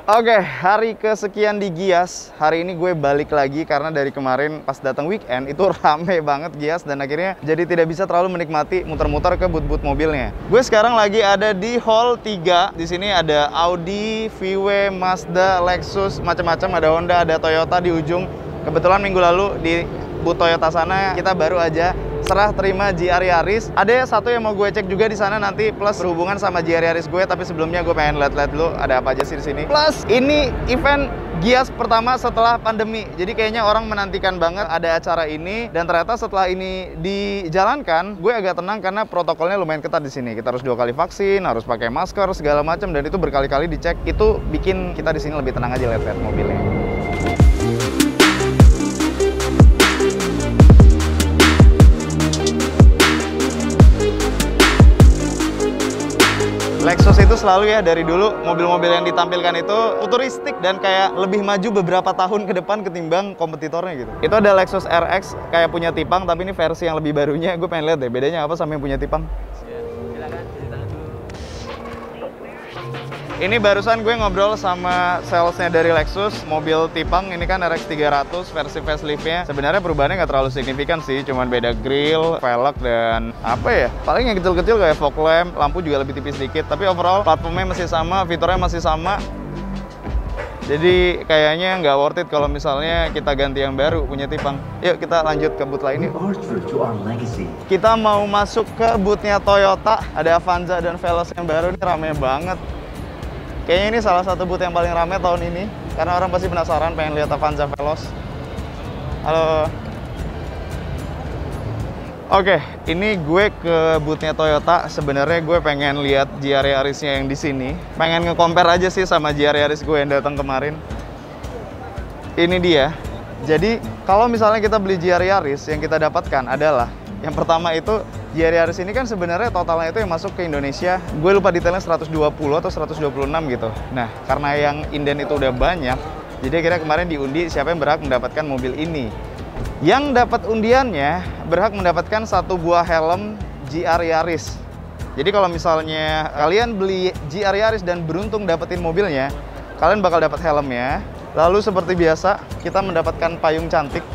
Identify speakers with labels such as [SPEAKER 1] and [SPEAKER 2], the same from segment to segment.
[SPEAKER 1] Oke, hari kesekian di Gias. Hari ini gue balik lagi karena dari kemarin pas datang weekend itu rame banget Gias dan akhirnya jadi tidak bisa terlalu menikmati muter-muter ke booth-booth mobilnya. Gue sekarang lagi ada di Hall 3. Di sini ada Audi, VW, Mazda, Lexus, macam-macam, ada Honda, ada Toyota di ujung. Kebetulan minggu lalu di booth Toyota sana kita baru aja serah terima GR Yaris. Ada satu yang mau gue cek juga di sana nanti, plus berhubungan sama GR Yaris gue. Tapi sebelumnya gue pengen lihat-lihat dulu ada apa aja sih di sini. Plus ini event Gias pertama setelah pandemi. Jadi kayaknya orang menantikan banget ada acara ini. Dan ternyata setelah ini dijalankan, gue agak tenang karena protokolnya lumayan ketat di sini. Kita harus 2 kali vaksin, harus pakai masker segala macam, dan itu berkali-kali dicek. Itu bikin kita di sini lebih tenang aja lihat-lihat mobilnya. Lexus itu selalu ya dari dulu mobil-mobil yang ditampilkan itu futuristik dan kayak lebih maju beberapa tahun ke depan ketimbang kompetitornya gitu. Itu ada Lexus RX kayak punya Tipang, tapi ini versi yang lebih barunya. Gue pengen lihat deh bedanya apa sama yang punya Tipang.
[SPEAKER 2] Silakan ceritakan dulu.
[SPEAKER 1] Ini barusan gue ngobrol sama salesnya dari Lexus, mobil Tipang ini kan RX 300 versi faceliftnya. Sebenarnya perubahannya nggak terlalu signifikan sih, cuman beda grill, velg, dan apa ya, paling yang kecil-kecil kayak fog lamp, lampu juga lebih tipis dikit. Tapi overall platformnya masih sama, fiturnya masih sama. Jadi kayaknya nggak worth it kalau misalnya kita ganti yang baru punya Tipang. Yuk kita lanjut ke booth lain yuk. Kita mau masuk ke boothnya Toyota, ada Avanza dan Veloz yang baru, ini rame banget. Kayaknya ini salah satu booth yang paling ramai tahun ini, karena orang pasti penasaran pengen lihat Avanza Veloz. Halo. Oke, ini gue ke boothnya Toyota. Sebenarnya gue pengen lihat GR Yarisnya yang di sini. Pengen nge-compare aja sih sama GR Yaris gue yang datang kemarin. Ini dia. Jadi kalau misalnya kita beli GR Yaris, yang kita dapatkan adalah yang pertama itu GR Yaris ini kan sebenarnya totalnya itu yang masuk ke Indonesia, gue lupa detailnya 120 atau 126 gitu. Nah, karena yang inden itu udah banyak, jadi akhirnya kemarin diundi siapa yang berhak mendapatkan mobil ini. Yang dapat undiannya berhak mendapatkan satu buah helm GR Yaris. Jadi kalau misalnya kalian beli GR Yaris dan beruntung dapetin mobilnya, kalian bakal dapat helmnya. Lalu seperti biasa, kita mendapatkan payung cantik.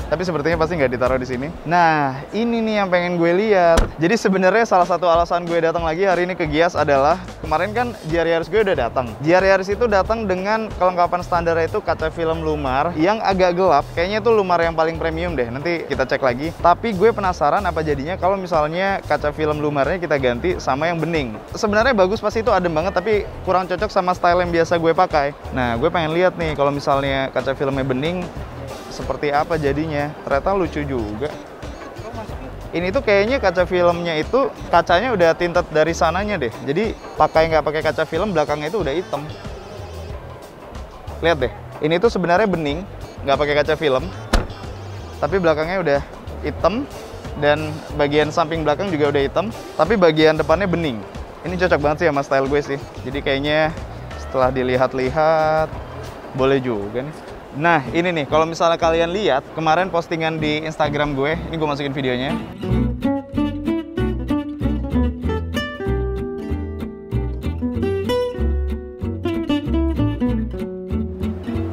[SPEAKER 1] Tapi sepertinya pasti nggak ditaruh di sini. Nah, ini nih yang pengen gue lihat. Jadi sebenarnya salah satu alasan gue datang lagi hari ini ke Gias adalah kemarin kan GR Yaris gue udah datang. GR Yaris itu datang dengan kelengkapan standar itu kaca film Lumar yang agak gelap. Kayaknya itu Lumar yang paling premium deh. Nanti kita cek lagi. Tapi gue penasaran apa jadinya kalau misalnya kaca film Lumarnya kita ganti sama yang bening. Sebenarnya bagus, pasti itu adem banget, tapi kurang cocok sama style yang biasa gue pakai. Nah, gue pengen lihat nih kalau misalnya kaca filmnya bening seperti apa jadinya. Ternyata lucu juga. Ini tuh kayaknya kaca filmnya itu kacanya udah tinted dari sananya deh. Jadi nggak pakai kaca film, belakangnya itu udah hitam. Lihat deh, ini tuh sebenarnya bening, nggak pakai kaca film, tapi belakangnya udah hitam dan bagian samping belakang juga udah hitam, tapi bagian depannya bening. Ini cocok banget sih sama style gue sih. Jadi kayaknya setelah dilihat-lihat boleh juga nih. Nah, ini nih, kalau misalnya kalian lihat kemarin postingan di Instagram gue, ini gue masukin videonya.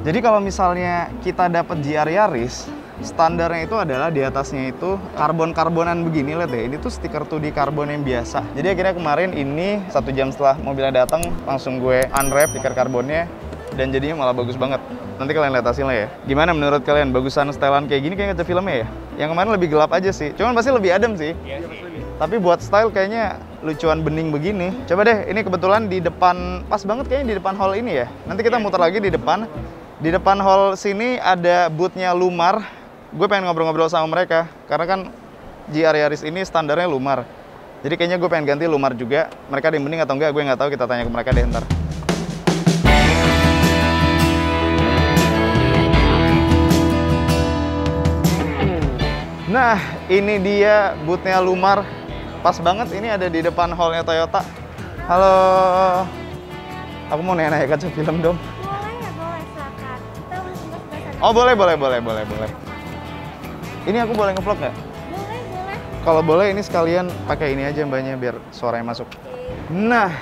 [SPEAKER 1] Jadi kalau misalnya kita dapat GR Yaris, standarnya itu adalah di atasnya itu karbon-karbonan begini, lihat deh. Ini tuh stiker 2D karbon yang biasa. Jadi akhirnya kemarin ini 1 jam setelah mobilnya datang, langsung gue unwrap stiker karbonnya. Dan jadinya malah bagus banget. Nanti kalian lihat hasilnya ya. Gimana menurut kalian? Bagusan setelan kayak gini kayak kaca filmnya ya? Yang kemarin lebih gelap aja sih. Cuman pasti lebih adem sih. Tapi buat style kayaknya lucuan bening begini. Coba deh, ini kebetulan di depan, pas banget kayaknya di depan hall ini ya. Nanti kita muter lagi di depan. Di depan hall sini ada boothnya Lumar. Gue pengen ngobrol-ngobrol sama mereka. Karena kan GR Yaris ini standarnya Lumar. Jadi kayaknya gue pengen ganti Lumar juga. Mereka ada yang bening atau enggak, gue nggak tahu. Kita tanya ke mereka deh ntar. Nah, ini dia boothnya Lumar. Pas banget ini ada di depan hallnya Toyota. Halo. Aku mau nanya kaca film dong.
[SPEAKER 3] Boleh ya, boleh, silakan. Kita masih sebelah sana.
[SPEAKER 1] Oh, boleh. Ini aku boleh ngevlog nggak?
[SPEAKER 3] Boleh.
[SPEAKER 1] Kalau boleh ini sekalian pakai ini aja mbaknya biar suaranya masuk. Nah,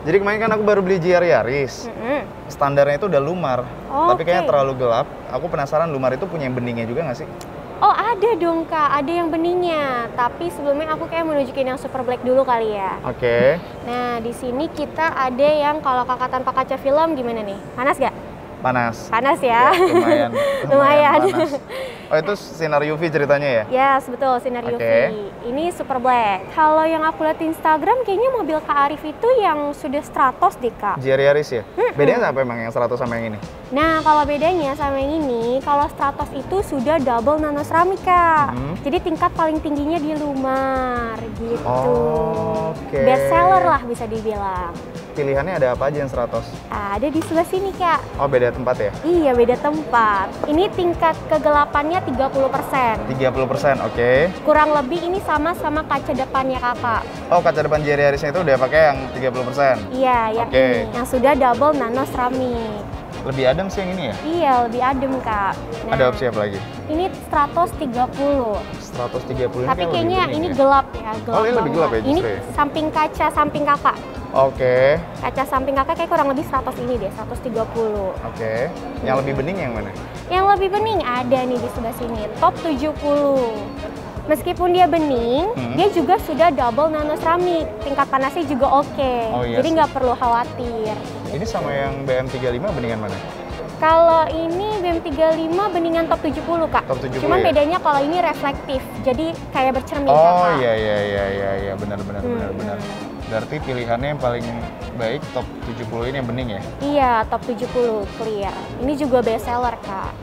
[SPEAKER 1] Jadi kemarin kan aku baru beli GR Yaris. Standarnya itu udah lumar. Tapi kayaknya
[SPEAKER 3] Oke.
[SPEAKER 1] terlalu gelap. Aku penasaran lumar itu punya beningnya juga nggak sih?
[SPEAKER 3] Oh ada dong Kak, ada yang beningnya. Tapi sebelumnya aku kayak mau nunjukin yang super black dulu kali ya.
[SPEAKER 1] Oke.
[SPEAKER 3] Nah di sini kita ada yang kalau Kakak tanpa kaca film gimana nih? Panas gak?
[SPEAKER 1] Panas.
[SPEAKER 3] Panas ya?
[SPEAKER 1] Lumayan.
[SPEAKER 3] Lumayan.
[SPEAKER 1] panas. Oh itu sinar UV ceritanya ya?
[SPEAKER 3] Yes, betul, sinar UV.
[SPEAKER 1] Oke.
[SPEAKER 3] Ini super black. Kalau yang aku lihat di Instagram, kayaknya mobil Kak Arif itu yang sudah Stratos deh, Kak.
[SPEAKER 1] GR Yaris ya? Bedanya apa emang yang 100 sama yang ini?
[SPEAKER 3] Nah, kalau bedanya sama yang ini, kalau Stratos itu sudah double nano ceramic, Kak. Jadi tingkat paling tingginya di Lumar, gitu.
[SPEAKER 1] Oke.
[SPEAKER 3] Best seller lah bisa dibilang.
[SPEAKER 1] Pilihannya ada apa aja yang 100?
[SPEAKER 3] Ada di sebelah sini, Kak.
[SPEAKER 1] Oh beda tempat ya?
[SPEAKER 3] Iya, beda tempat. Ini tingkat kegelapannya 30%.
[SPEAKER 1] 30%, oke.
[SPEAKER 3] Kurang lebih ini sama kaca depannya, Kakak.
[SPEAKER 1] Oh kaca depan GR Yarisnya itu udah pakai yang 30%?
[SPEAKER 3] Iya, yang
[SPEAKER 1] Oke.
[SPEAKER 3] ini. Yang sudah double nano ceramic.
[SPEAKER 1] Lebih adem sih yang ini ya?
[SPEAKER 3] Iya, lebih adem, Kak. Nah,
[SPEAKER 1] Ada opsi apa lagi?
[SPEAKER 3] ini Stratos 30.
[SPEAKER 1] 130 ini
[SPEAKER 3] Tapi
[SPEAKER 1] kan
[SPEAKER 3] kayaknya
[SPEAKER 1] lebih bening
[SPEAKER 3] ini
[SPEAKER 1] ya?
[SPEAKER 3] gelap ya, gelap
[SPEAKER 1] Oh, ini lebih gelap
[SPEAKER 3] banget.
[SPEAKER 1] ya
[SPEAKER 3] Ini
[SPEAKER 1] justru ya?
[SPEAKER 3] samping kaca samping Kakak.
[SPEAKER 1] Oke,
[SPEAKER 3] Kaca samping Kakak kayak kurang lebih 100 ini deh, 130.
[SPEAKER 1] oke. Yang lebih bening yang mana?
[SPEAKER 3] Yang lebih bening ada nih di sebelah sini, top 70. Meskipun dia bening, dia juga sudah double nano ceramic. Tingkat panasnya juga oke.
[SPEAKER 1] Oh, iya
[SPEAKER 3] Jadi
[SPEAKER 1] sih.
[SPEAKER 3] nggak perlu khawatir.
[SPEAKER 1] Ini sama yang BM35 beningan mana?
[SPEAKER 3] Kalau ini BM35 beningan top 70, Kak.
[SPEAKER 1] Top 70
[SPEAKER 3] Cuman
[SPEAKER 1] ya?
[SPEAKER 3] bedanya kalau ini reflektif. Jadi kayak bercermin,
[SPEAKER 1] Oh
[SPEAKER 3] Kakak.
[SPEAKER 1] iya, benar. Berarti pilihannya yang paling baik top 70 ini yang bening ya?
[SPEAKER 3] Iya, top 70 clear. Ini juga best seller, Kak.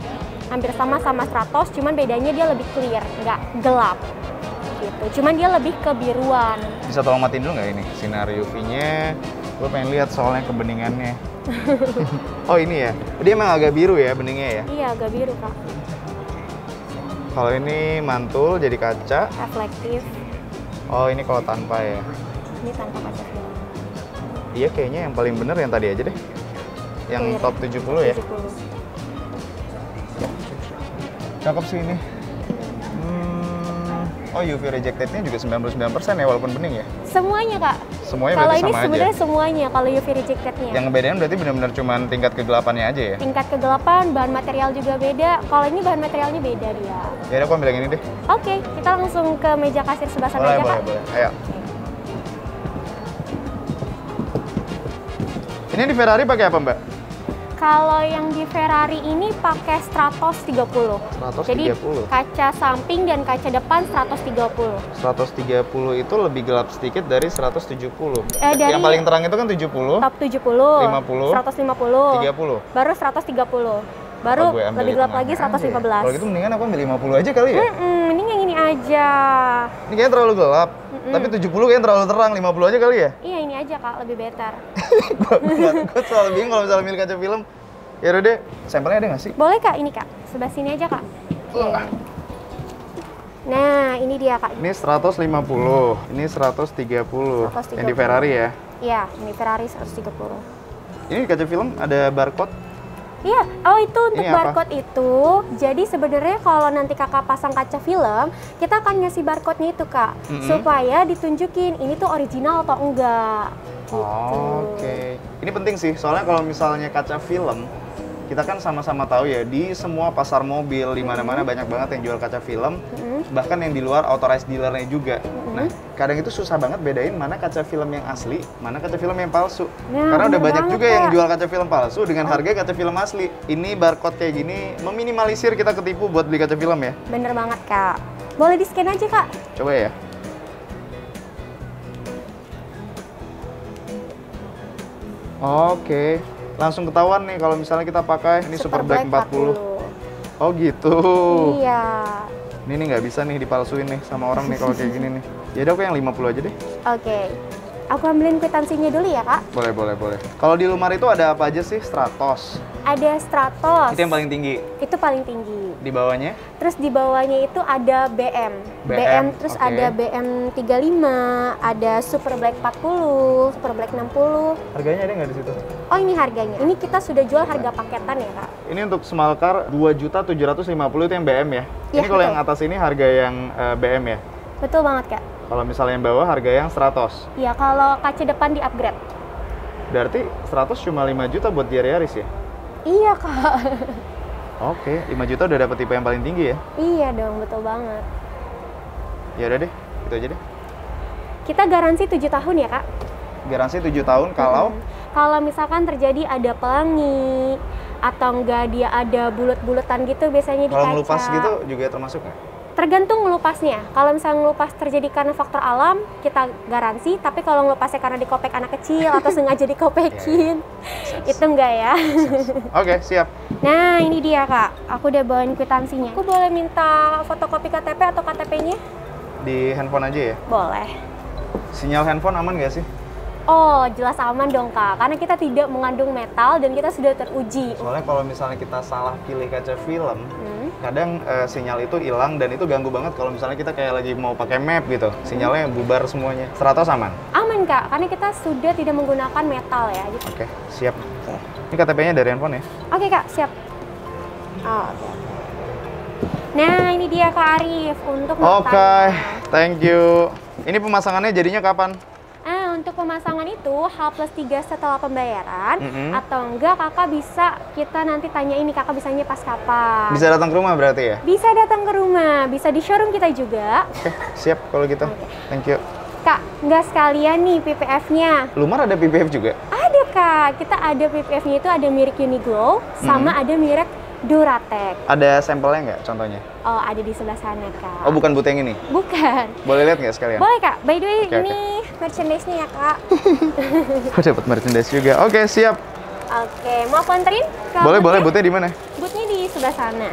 [SPEAKER 3] Hampir sama Stratos, cuman bedanya dia lebih clear, nggak gelap. Gitu. Cuman dia lebih kebiruan.
[SPEAKER 1] Bisa tolong matiin dulu nggak ini sinar UV-nya? Gue pengen lihat soalnya kebeningannya. Oh ini ya? Dia emang agak biru ya beningnya ya?
[SPEAKER 3] Iya, agak biru, Kak.
[SPEAKER 1] Kalau ini mantul jadi kaca.
[SPEAKER 3] Reflektif.
[SPEAKER 1] Oh ini kalau tanpa ya?
[SPEAKER 3] Ini tanpa kaca film.
[SPEAKER 1] Iya kayaknya yang paling bener yang tadi aja deh. Yang
[SPEAKER 3] Clear.
[SPEAKER 1] top 70 ya?
[SPEAKER 3] 70.
[SPEAKER 1] Cakep sih ini. Oh UV rejected-nya juga 99% ya walaupun bening ya?
[SPEAKER 3] Semuanya, Kak.
[SPEAKER 1] Semuanya
[SPEAKER 3] Kalau
[SPEAKER 1] berarti
[SPEAKER 3] ini
[SPEAKER 1] sama aja?
[SPEAKER 3] sebenarnya semuanya kalau UV rejected-nya.
[SPEAKER 1] Yang ngebedain berarti benar-benar cuma tingkat kegelapannya aja ya?
[SPEAKER 3] Tingkat kegelapan, bahan material juga beda. Kalau ini bahan materialnya beda dia.
[SPEAKER 1] Ya udah aku ambil yang ini deh.
[SPEAKER 3] Oke, kita langsung ke meja kasir sebelah sana aja, Kak.
[SPEAKER 1] Boleh. Ayo. Ini di Ferrari pakai apa Mbak?
[SPEAKER 3] Kalau yang di Ferrari ini pakai Stratos 30.
[SPEAKER 1] Stratos
[SPEAKER 3] Jadi
[SPEAKER 1] 30.
[SPEAKER 3] kaca samping dan kaca depan 130.
[SPEAKER 1] 130 itu lebih gelap sedikit dari 170.
[SPEAKER 3] Dari-
[SPEAKER 1] Yang paling terang itu kan 70.
[SPEAKER 3] Top 70,
[SPEAKER 1] 50,
[SPEAKER 3] 150,
[SPEAKER 1] 30.
[SPEAKER 3] baru 130. Baru
[SPEAKER 1] Apa gue ambil
[SPEAKER 3] lebih
[SPEAKER 1] yang
[SPEAKER 3] gelap
[SPEAKER 1] mana
[SPEAKER 3] lagi
[SPEAKER 1] aja ya?
[SPEAKER 3] 115.
[SPEAKER 1] Kalau gitu mendingan aku ambil 50 aja kali ya?
[SPEAKER 3] Mending yang ini aja.
[SPEAKER 1] Ini kayaknya terlalu gelap. Tapi 70 kayaknya terlalu terang, 50 aja kali ya?
[SPEAKER 3] Iya ini aja Kak, lebih better.
[SPEAKER 1] Gue selalu bingung kalau misalnya milih kaca film. Ya udah deh, sampelnya ada nggak sih?
[SPEAKER 3] Boleh Kak, ini Kak. Sebelah sini aja Kak.
[SPEAKER 1] Wah.
[SPEAKER 3] Nah, ini dia Kak.
[SPEAKER 1] Ini 150, ini 130.
[SPEAKER 3] 130.
[SPEAKER 1] Yang di Ferrari ya?
[SPEAKER 3] Iya, ini Ferrari 130.
[SPEAKER 1] Ini di kaca film ada barcode.
[SPEAKER 3] Iya, oh itu untuk
[SPEAKER 1] Ini apa?
[SPEAKER 3] barcode itu. Jadi sebenarnya kalau nanti kakak pasang kaca film, kita akan ngasih barcode-nya itu kak, supaya ditunjukin ini tuh original atau enggak. Gitu.
[SPEAKER 1] Oke. Ini penting sih, soalnya kalau misalnya kaca film, kita kan sama-sama tahu ya, di semua pasar mobil, di mana-mana banyak banget yang jual kaca film, bahkan yang di luar authorized dealernya juga. Nah, kadang itu susah banget bedain mana kaca film yang asli, mana kaca film yang palsu.
[SPEAKER 3] Nah,
[SPEAKER 1] Karena udah
[SPEAKER 3] bener
[SPEAKER 1] banyak
[SPEAKER 3] banget,
[SPEAKER 1] juga yang
[SPEAKER 3] Kak.
[SPEAKER 1] jual kaca film palsu dengan harga kaca film asli. Ini barcode kayak gini meminimalisir kita ketipu buat beli kaca film ya.
[SPEAKER 3] Bener banget kak. Boleh di scan aja kak.
[SPEAKER 1] Coba ya. Oke, langsung ketahuan nih kalau misalnya kita pakai ini Super Black 40. Oh gitu.
[SPEAKER 3] Iya.
[SPEAKER 1] Ini nih nggak bisa nih dipalsuin nih sama orang nih kalau kayak gini nih. Ya udah aku yang 50 aja deh.
[SPEAKER 3] Oke. Aku ambilin kwitansinya dulu ya kak.
[SPEAKER 1] Boleh. Kalau di Lumar itu ada apa aja sih? Stratos.
[SPEAKER 3] Ada Stratos.
[SPEAKER 1] Itu yang paling tinggi.
[SPEAKER 3] Itu paling tinggi.
[SPEAKER 1] Di bawahnya?
[SPEAKER 3] Terus di bawahnya itu ada BM. Terus
[SPEAKER 1] oke.
[SPEAKER 3] ada BM 35, ada Super Black 40, Super Black 60.
[SPEAKER 1] Harganya ada nggak di situ?
[SPEAKER 3] Oh ini harganya. Ini kita sudah jual harga paketan ya kak.
[SPEAKER 1] Ini untuk small car 2.750 itu yang BM ya?
[SPEAKER 3] Iya,
[SPEAKER 1] Ini kalau
[SPEAKER 3] betul.
[SPEAKER 1] yang atas ini harga yang BM ya?
[SPEAKER 3] Betul banget kak.
[SPEAKER 1] Kalau misalnya yang bawah harga yang Stratos.
[SPEAKER 3] Iya kalau kaca depan di upgrade.
[SPEAKER 1] Berarti 100 cuma 5 juta buat GR Yaris ya?
[SPEAKER 3] Iya kak.
[SPEAKER 1] Oke, 5 juta udah dapet tipe yang paling tinggi ya?
[SPEAKER 3] Iya dong, betul banget.
[SPEAKER 1] Ya udah deh, itu aja deh.
[SPEAKER 3] Kita garansi 7 tahun ya kak?
[SPEAKER 1] Garansi 7 tahun kalau
[SPEAKER 3] Kalau misalkan terjadi ada pelangi atau enggak dia ada bulat-bulatan gitu biasanya di
[SPEAKER 1] kalau
[SPEAKER 3] kaca.
[SPEAKER 1] ngelupas gitu juga termasuk nggak?
[SPEAKER 3] Tergantung ngelupasnya. Kalau misalnya ngelupas terjadi karena faktor alam, kita garansi. Tapi kalau ngelupasnya karena dikopek anak kecil atau sengaja dikopekin, itu enggak ya.
[SPEAKER 1] Oke, siap.
[SPEAKER 3] Nah, ini dia kak. Aku udah bawain kwitansinya. Aku boleh minta fotokopi KTP atau KTP-nya?
[SPEAKER 1] Di handphone aja ya?
[SPEAKER 3] Boleh.
[SPEAKER 1] Sinyal handphone aman nggak sih?
[SPEAKER 3] Oh, jelas aman dong kak. Karena kita tidak mengandung metal dan kita sudah teruji.
[SPEAKER 1] Soalnya kalau misalnya kita salah pilih kaca film, kadang sinyal itu hilang dan itu ganggu banget kalau misalnya kita kayak lagi mau pakai map gitu. Sinyalnya bubar semuanya. 100 aman?
[SPEAKER 3] Aman kak, karena kita sudah tidak menggunakan metal ya. Gitu.
[SPEAKER 1] Oke, siap. Ini KTP-nya dari handphone ya?
[SPEAKER 3] Oke kak, siap. Oh, oke. Nah, ini dia Kak Arif untuk
[SPEAKER 1] Oke, thank you. Ini pemasangannya jadinya kapan?
[SPEAKER 3] Untuk pemasangan itu H+3 setelah pembayaran atau enggak kakak bisa kita nanti tanya ini kakak bisanya pas kapan.
[SPEAKER 1] Bisa datang ke rumah berarti ya?
[SPEAKER 3] Bisa datang ke rumah, bisa di showroom kita juga.
[SPEAKER 1] Oke, siap kalau gitu. Thank you.
[SPEAKER 3] Kak, nggak sekalian nih PPF-nya.
[SPEAKER 1] Lumar ada PPF juga?
[SPEAKER 3] Ada kak, kita ada PPF-nya itu ada merek Uniglow sama ada merek Duratec.
[SPEAKER 1] Ada sampelnya nggak contohnya?
[SPEAKER 3] Oh, ada di sebelah sana kak.
[SPEAKER 1] Oh, bukan but yang ini?
[SPEAKER 3] Bukan.
[SPEAKER 1] Boleh lihat nggak sekalian?
[SPEAKER 3] Boleh kak, by the way
[SPEAKER 1] Oke,
[SPEAKER 3] ini merchandise-nya ya kak.
[SPEAKER 1] Oh, dapat merchandise juga. Oke, siap.
[SPEAKER 3] Oke, mau aku anterin?
[SPEAKER 1] Boleh, boleh. Butnya di mana?
[SPEAKER 3] Butnya di sebelah sana.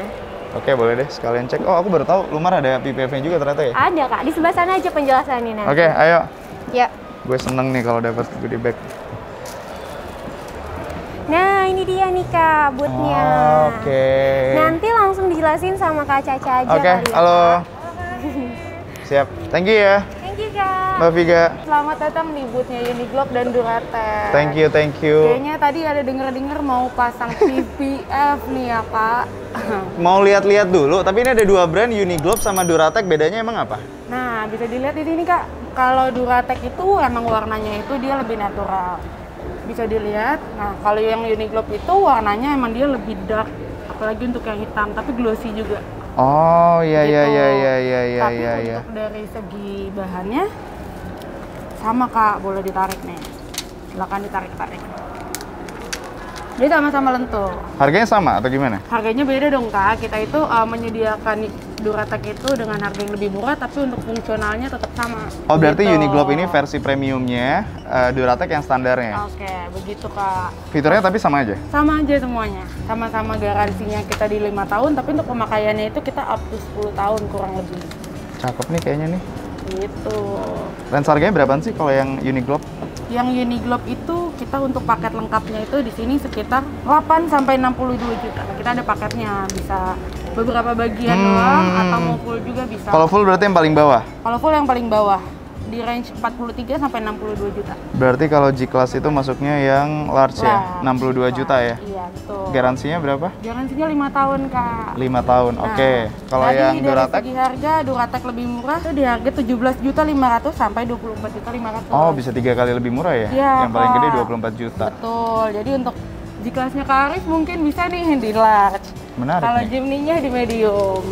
[SPEAKER 1] Oke, boleh deh. Sekalian cek. Oh, aku baru tahu Lumar ada PPF-nya juga ternyata ya?
[SPEAKER 3] Ada kak, di sebelah sana aja penjelasannya nanti.
[SPEAKER 1] Oke, ayo.
[SPEAKER 3] Ya.
[SPEAKER 1] Gue seneng nih kalau dapat goodie bag.
[SPEAKER 3] Nah, ini dia nih kak, butnya.
[SPEAKER 1] Oke.
[SPEAKER 3] Nanti langsung dijelasin sama Kak Caca aja
[SPEAKER 1] Oke,
[SPEAKER 3] kali ya,
[SPEAKER 1] halo.
[SPEAKER 3] Kak.
[SPEAKER 1] Siap. Thank you ya,
[SPEAKER 3] Thank you kak.
[SPEAKER 1] Mbak Viga.
[SPEAKER 4] Selamat datang di boothnya Uniglobe dan Duratec.
[SPEAKER 1] Thank you, thank you.
[SPEAKER 4] Kayaknya tadi ada denger-denger mau pasang PPF nih ya kak.
[SPEAKER 1] Mau lihat-lihat dulu, tapi ini ada dua brand, Uniglobe sama Duratec. Bedanya emang apa?
[SPEAKER 4] Nah, bisa dilihat di sini kak. Kalau Duratec itu emang warnanya itu dia lebih natural. Bisa dilihat. Nah, kalau yang Uniglobe itu warnanya emang dia lebih dark, apalagi untuk yang hitam, tapi glossy juga.
[SPEAKER 1] Oh, iya, iya,
[SPEAKER 4] Gitu.
[SPEAKER 1] iya, iya, iya, iya,
[SPEAKER 4] Tapi
[SPEAKER 1] iya, iya.
[SPEAKER 4] untuk dari segi bahannya sama kak, boleh ditarik nih. Silakan ditarik-tarik. Dia sama-sama lentur.
[SPEAKER 1] Harganya sama atau gimana?
[SPEAKER 4] Harganya beda dong kak. Kita itu menyediakan Duratec itu dengan harga yang lebih murah, tapi untuk fungsionalnya tetap sama.
[SPEAKER 1] Oh, berarti
[SPEAKER 4] Gitu.
[SPEAKER 1] Uniglobe ini versi premiumnya, Duratec yang standarnya.
[SPEAKER 4] Oke, begitu kak.
[SPEAKER 1] Fiturnya tapi sama aja?
[SPEAKER 4] Sama aja semuanya. Sama-sama garansinya kita di 5 tahun, tapi untuk pemakaiannya itu kita up to 10 tahun kurang lebih.
[SPEAKER 1] Cakep nih kayaknya nih.
[SPEAKER 4] Gitu.
[SPEAKER 1] Range harganya berapaan sih kalau yang Uniglobe?
[SPEAKER 4] Yang Uniglobe itu kita untuk paket lengkapnya itu di sini sekitar 8 sampai 62 juta. Kita ada paketnya, bisa beberapa bagian doang atau mau full juga bisa.
[SPEAKER 1] Kalau full berarti yang paling bawah?
[SPEAKER 4] Kalau full yang paling bawah di range 43 sampai 62 juta.
[SPEAKER 1] Berarti kalau G-Class itu masuknya yang large ya? 62 juta ya?
[SPEAKER 4] Iya, betul.
[SPEAKER 1] Garansinya berapa?
[SPEAKER 4] Garansinya 5 tahun, Kak.
[SPEAKER 1] 5 tahun,
[SPEAKER 4] Nah,
[SPEAKER 1] oke. Kalau
[SPEAKER 4] tadi
[SPEAKER 1] yang
[SPEAKER 4] dari
[SPEAKER 1] Duratec?
[SPEAKER 4] segi harga, Duratec lebih murah tuh di harga 17.500.000 sampai 24.500.000.
[SPEAKER 1] Oh, bisa 3 kali lebih murah ya?
[SPEAKER 4] Iya,
[SPEAKER 1] Yang paling gede
[SPEAKER 4] Kak.
[SPEAKER 1] 24 juta.
[SPEAKER 4] Betul. Jadi untuk G-Class-nya Kak Arif mungkin bisa nih di large.
[SPEAKER 1] Menarik
[SPEAKER 4] Kalau
[SPEAKER 1] nih.
[SPEAKER 4] Jimny-nya di medium.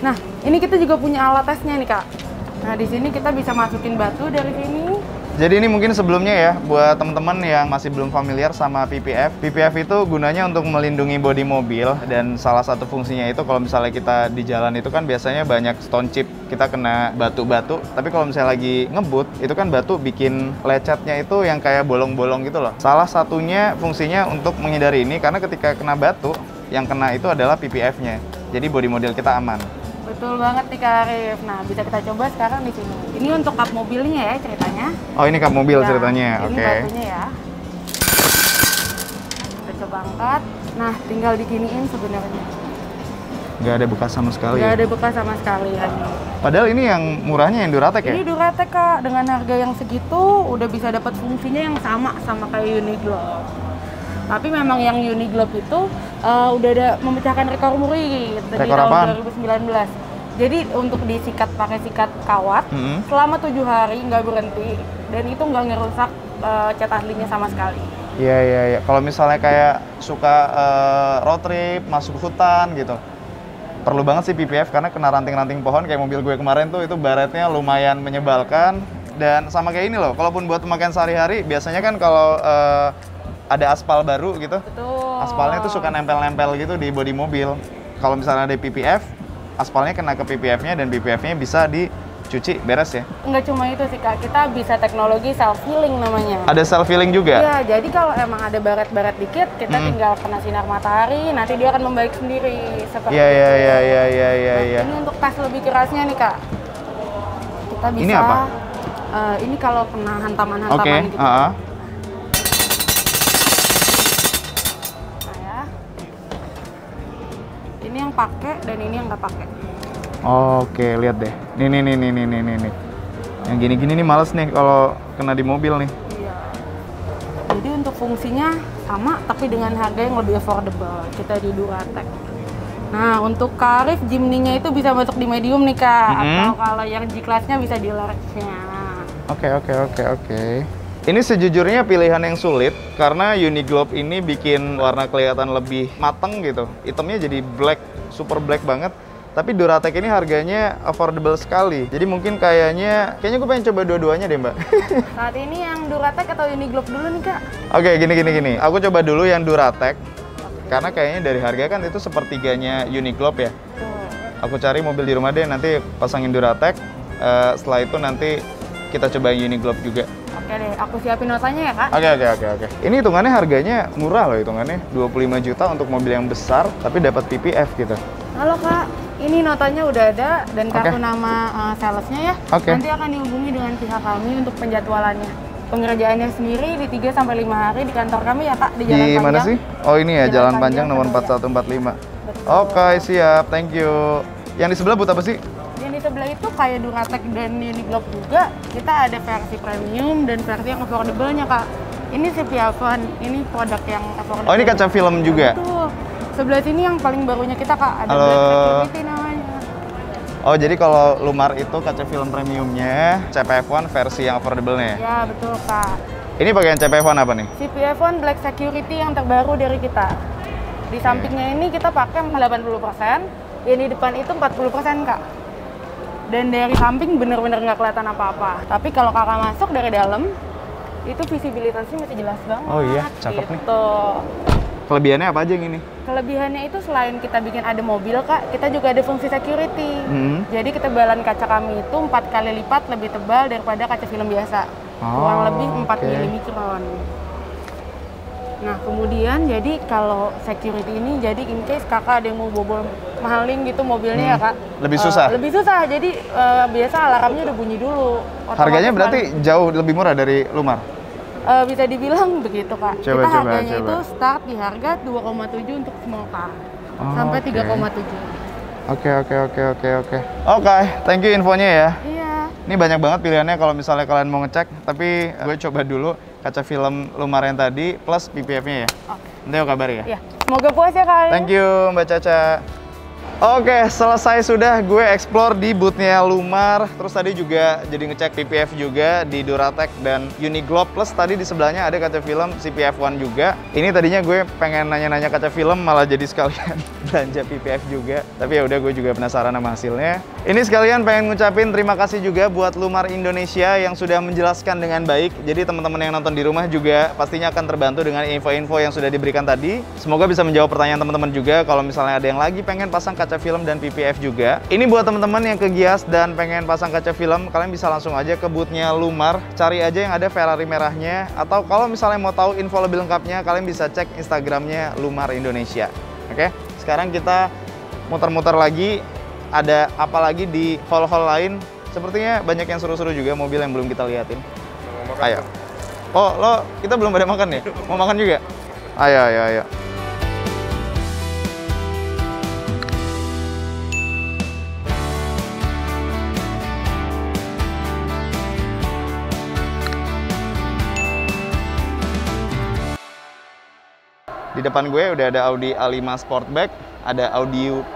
[SPEAKER 4] Nah, ini kita juga punya alat tesnya nih, Kak. Nah, di sini kita bisa masukin batu dari sini.
[SPEAKER 1] Jadi ini mungkin sebelumnya ya, buat teman-teman yang masih belum familiar sama PPF. PPF itu gunanya untuk melindungi bodi mobil, dan salah satu fungsinya itu kalau misalnya kita di jalan itu kan biasanya banyak stone chip, kita kena batu-batu. Tapi kalau misalnya lagi ngebut, itu kan batu bikin lecetnya itu yang kayak bolong-bolong gitu loh. Salah satunya fungsinya untuk menghindari ini, karena ketika kena batu, yang kena itu adalah PPF-nya. Jadi bodi model kita aman.
[SPEAKER 4] Betul banget nih Kak Arif. Nah, bisa kita coba sekarang di sini. Ini untuk kap mobilnya ya ceritanya.
[SPEAKER 1] Oh, ini kap mobil
[SPEAKER 4] Ya,
[SPEAKER 1] ceritanya,
[SPEAKER 4] ini
[SPEAKER 1] oke.
[SPEAKER 4] batunya ya. Kita coba angkat. Nah, tinggal diginiin sebenarnya.
[SPEAKER 1] Nggak ada bekas sama sekali.
[SPEAKER 4] Nggak
[SPEAKER 1] Ya?
[SPEAKER 4] ada bekas sama sekali ya.
[SPEAKER 1] Padahal ini yang murahnya yang Duratec ya?
[SPEAKER 4] Ini Duratec Kak, dengan harga yang segitu udah bisa dapat fungsinya yang sama kayak Uniglobe. Tapi memang yang Uniglobe itu udah ada memecahkan rekor muri di
[SPEAKER 1] Rekor
[SPEAKER 4] tahun
[SPEAKER 1] apaan?
[SPEAKER 4] 2019. Jadi untuk disikat pakai sikat kawat selama 7 hari nggak berhenti, dan itu nggak ngerusak cat aslinya sama sekali.
[SPEAKER 1] Iya, iya, iya. Kalau misalnya kayak suka road trip, masuk hutan gitu, perlu banget sih PPF karena kena ranting-ranting pohon kayak mobil gue kemarin tuh, itu baretnya lumayan menyebalkan. Dan sama kayak ini loh, kalaupun buat pemakaian sehari-hari, biasanya kan kalau ada aspal baru gitu,
[SPEAKER 4] Betul.
[SPEAKER 1] aspalnya tuh suka nempel-nempel gitu di bodi mobil. Kalau misalnya ada PPF, aspalnya kena ke PPF-nya dan PPF-nya bisa dicuci, beres ya?
[SPEAKER 4] Nggak cuma itu sih Kak, kita bisa teknologi self-healing namanya.
[SPEAKER 1] Ada self-healing juga?
[SPEAKER 4] Iya, jadi kalau emang ada baret-baret dikit, kita tinggal kena sinar matahari, nanti dia akan membaik sendiri. Seperti
[SPEAKER 1] Iya,
[SPEAKER 4] itu.
[SPEAKER 1] iya, iya, iya, iya, iya, iya.
[SPEAKER 4] Ini untuk tes lebih kerasnya nih Kak. Kita bisa,
[SPEAKER 1] Ini apa?
[SPEAKER 4] Ini kalau kena hantaman-hantaman
[SPEAKER 1] Oke,
[SPEAKER 4] gitu.
[SPEAKER 1] heeh.
[SPEAKER 4] Nah ya. Ini yang pakai dan ini yang nggak pakai.
[SPEAKER 1] Oke, lihat deh. Nih. Yang gini-gini nih males nih kalau kena di mobil nih.
[SPEAKER 4] Iya. Jadi untuk fungsinya sama, tapi dengan harga yang lebih affordable. Kita di Duratec. Nah, untuk Karif Jimny-nya itu bisa masuk di medium nih Kak. Atau kalau yang G-Class-nya bisa di large-nya.
[SPEAKER 1] Oke. Ini sejujurnya pilihan yang sulit karena Uniglobe ini bikin warna kelihatan lebih mateng gitu. Hitamnya jadi black, super black banget. Tapi Duratec ini harganya affordable sekali. Jadi mungkin kayaknya gue pengen coba dua-duanya deh, Mbak.
[SPEAKER 4] Saat ini yang Duratec atau Uniglobe dulu nih Kak?
[SPEAKER 1] Oke, gini. Aku coba dulu yang Duratec. Karena kayaknya dari harga kan itu sepertiganya Uniglobe ya. Aku cari mobil di rumah deh, nanti pasangin Duratec. Setelah itu nanti kita coba Uniglobe juga.
[SPEAKER 4] Oke deh, aku siapin notanya ya Kak.
[SPEAKER 1] Oke. Ini hitungannya harganya murah loh hitungannya. 25 juta untuk mobil yang besar, tapi dapat PPF gitu.
[SPEAKER 4] Halo Kak, ini notanya udah ada dan kartu nama salesnya ya.
[SPEAKER 1] Oke.
[SPEAKER 4] Nanti akan dihubungi dengan pihak kami untuk penjadwalannya. Pengerjaannya sendiri di 3-5 hari di kantor kami ya Kak, di Jalan
[SPEAKER 1] Di
[SPEAKER 4] Panjang.
[SPEAKER 1] mana sih? Oh ini ya, Jalan Panjang nomor
[SPEAKER 4] Padang.
[SPEAKER 1] 4145.
[SPEAKER 4] Betul.
[SPEAKER 1] Oke, siap. Thank you. Yang di sebelah buat apa sih?
[SPEAKER 4] Yang di sebelah itu kayak Duratec dan Uniglobe juga, kita ada versi premium dan versi yang affordable-nya Kak. Ini Sepiavon, ini produk yang affordable.
[SPEAKER 1] Oh, ini kaca film juga?
[SPEAKER 4] Betul. Sebelah sini yang paling barunya kita Kak, ada
[SPEAKER 1] Halo.
[SPEAKER 4] Black Security namanya.
[SPEAKER 1] Oh, jadi kalau Lumar itu kaca film premiumnya, CPF1 versi yang affordable-nya ya?
[SPEAKER 4] Ya, betul Kak.
[SPEAKER 1] Ini bagian CPF1 apa nih?
[SPEAKER 4] CPF1 Black Security yang terbaru dari kita. Di sampingnya ini kita pakai 80%, yang di depan itu 40% Kak. Dan dari samping bener-bener nggak kelihatan apa-apa. Tapi kalau kakak masuk dari dalam, itu visibilitasnya masih jelas banget.
[SPEAKER 1] Oh iya, cakep nih.
[SPEAKER 4] gitu.
[SPEAKER 1] Kelebihannya apa aja yang ini?
[SPEAKER 4] Kelebihannya itu selain kita bikin ada mobil Kak, kita juga ada fungsi security. Jadi ketebalan kaca kami itu 4 kali lipat lebih tebal daripada kaca film biasa. Kurang lebih 4
[SPEAKER 1] oke.
[SPEAKER 4] mm. Nah kemudian jadi kalau security ini jadi in case kakak ada yang mau bobol mahalin gitu mobilnya ya Kak.
[SPEAKER 1] Lebih susah?
[SPEAKER 4] Lebih susah, jadi biasa alarmnya udah bunyi dulu.
[SPEAKER 1] Harganya
[SPEAKER 4] Otomatis
[SPEAKER 1] berarti jauh lebih murah dari Lumar?
[SPEAKER 4] bisa dibilang begitu Kak.
[SPEAKER 1] Coba,
[SPEAKER 4] Kita
[SPEAKER 1] coba,
[SPEAKER 4] harganya
[SPEAKER 1] coba.
[SPEAKER 4] itu start di harga 2,7 untuk small car.
[SPEAKER 1] Oh,
[SPEAKER 4] Sampai
[SPEAKER 1] oke.
[SPEAKER 4] 3,7.
[SPEAKER 1] Oke. Oke, thank you infonya ya.
[SPEAKER 4] Iya.
[SPEAKER 1] Ini banyak banget pilihannya kalau misalnya kalian mau ngecek, tapi gue coba dulu kaca film Lumar yang tadi plus PPF-nya ya.
[SPEAKER 4] Oke.
[SPEAKER 1] Nanti aku kabari ya.
[SPEAKER 4] Iya. Semoga puas ya Kak.
[SPEAKER 1] Thank you Mbak Caca. Oke, selesai sudah gue explore di booth-nya Lumar. Terus tadi juga jadi ngecek PPF juga di Duratec dan Uniglobe. Plus tadi di sebelahnya ada kaca film CPF1 juga. Ini tadinya gue pengen nanya-nanya kaca film, malah jadi sekalian belanja PPF juga. Tapi ya udah, gue juga penasaran sama hasilnya. Ini sekalian pengen ngucapin terima kasih juga buat Lumar Indonesia yang sudah menjelaskan dengan baik. Jadi teman-teman yang nonton di rumah juga pastinya akan terbantu dengan info-info yang sudah diberikan tadi. Semoga bisa menjawab pertanyaan teman-teman juga kalau misalnya ada yang lagi pengen pasang kaca film dan PPF juga. Ini buat teman-teman yang ke Gias dan pengen pasang kaca film, kalian bisa langsung aja ke booth-nya Lumar, cari aja yang ada Ferrari merahnya, atau kalau misalnya mau tahu info lebih lengkapnya, kalian bisa cek Instagramnya Lumar Indonesia. Oke, sekarang kita muter-muter lagi, ada apa lagi di hall-hall lain. Sepertinya banyak yang seru-seru juga, mobil yang belum kita liatin. Ayo. Oh, kita belum pada makan ya? Mau makan juga? Ayo. Di depan gue udah ada Audi A5 Sportback, ada audio